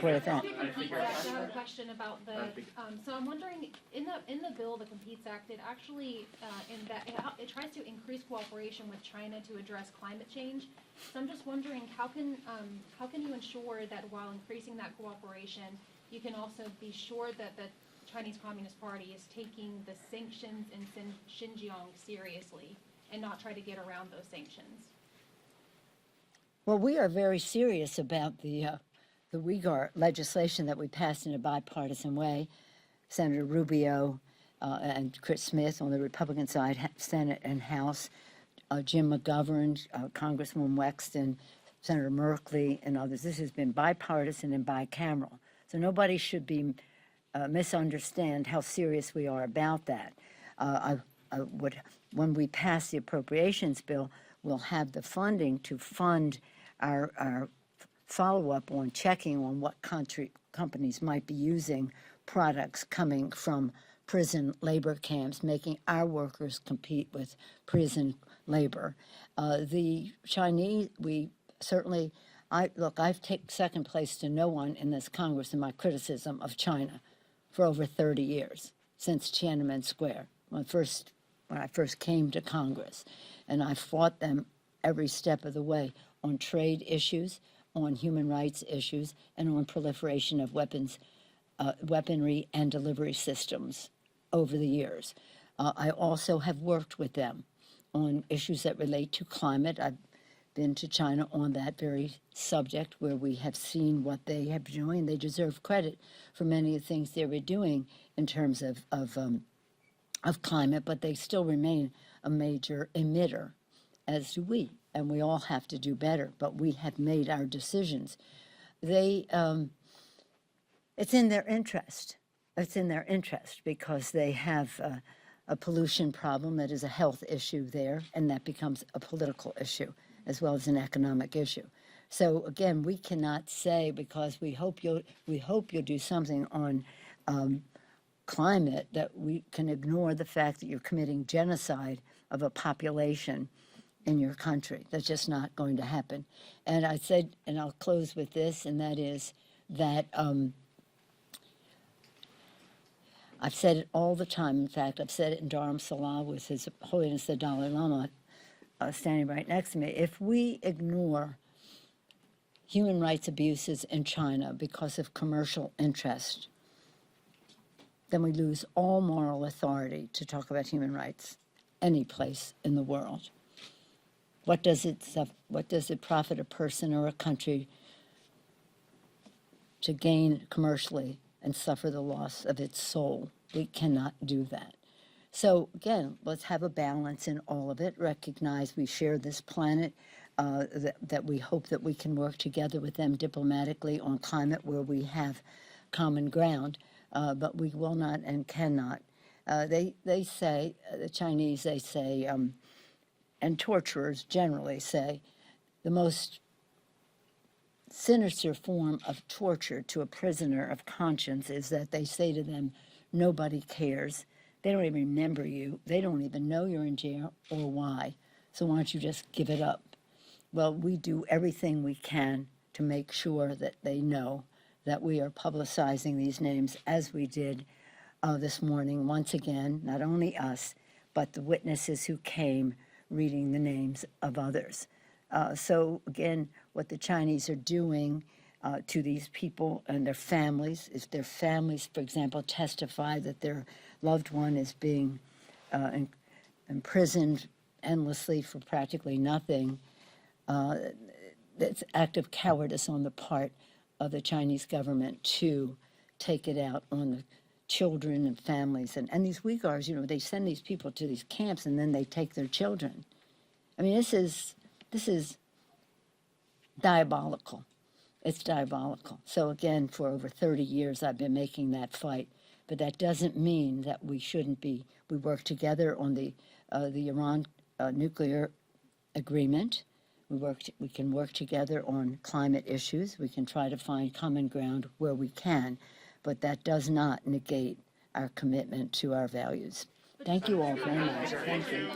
What is that? I have a question about the, so I'm wondering, in the bill, the Competes Act, it actually, it tries to increase cooperation with China to address climate change. So I'm just wondering, how can you ensure that while increasing that cooperation, you can also be sure that the Chinese Communist Party is taking the sanctions in Xinjiang seriously and not try to get around those sanctions? Well, we are very serious about the Uyghur legislation that we passed in a bipartisan way. Senator Rubio and Chris Smith on the Republican side, Senate and House, Jim McGovern, Congresswoman Wexton, Senator Merkley, and others. This has been bipartisan and bicameral. So nobody should be misunderstand how serious we are about that. When we pass the appropriations bill, we'll have the funding to fund our follow-up on checking on what companies might be using products coming from prison labor camps, making our workers compete with prison labor. The Chinese, we certainly, I've taken second place to no one in this Congress in my criticism of China for over 30 years, since Tiananmen Square, when I first came to Congress. And I fought them every step of the way on trade issues, on human rights issues, and on proliferation of weaponry and delivery systems over the years. I also have worked with them on issues that relate to climate. I've been to China on that very subject, where we have seen what they have been doing. They deserve credit for many of the things they were doing in terms of climate, but they still remain a major emitter, as do we. And we all have to do better, but we have made our decisions. It's in their interest. It's in their interest because they have a pollution problem that is a health issue there, and that becomes a political issue as well as an economic issue. So again, we cannot say, because we hope you'll do something on climate, that we can ignore the fact that you're committing genocide of a population in your country. That's just not going to happen. And I said, and I'll close with this, and that is that I've said it all the time. In fact, I've said it in Dharamsala with His Holiness the Dalai Lama standing right next to me. If we ignore human rights abuses in China because of commercial interest, then we lose all moral authority to talk about human rights any place in the world. What does it profit a person or a country to gain commercially and suffer the loss of its soul? We cannot do that. So again, let's have a balance in all of it. Recognize we share this planet, that we hope that we can work together with them diplomatically on climate where we have common ground, but we will not and cannot. They say, the Chinese, they say, and torturers generally say, the most sinister form of torture to a prisoner of conscience is that they say to them, nobody cares. They don't even remember you. They don't even know you're in jail or why. So why don't you just give it up? Well, we do everything we can to make sure that they know that we are publicizing these names, as we did this morning. Once again, not only us, but the witnesses who came reading the names of others. So again, what the Chinese are doing to these people and their families, if their families, for example, testify that their loved one is being imprisoned endlessly for practically nothing, that's act of cowardice on the part of the Chinese government to take it out on the children and families. And these Uyghurs, you know, they send these people to these camps and then they take their children. I mean, this is diabolical. It's diabolical. So again, for over 30 years, I've been making that fight. But that doesn't mean that we shouldn't be. We work together on the Iran nuclear agreement. We can work together on climate issues. We can try to find common ground where we can. But that does not negate our commitment to our values. Thank you all very much. Thank you.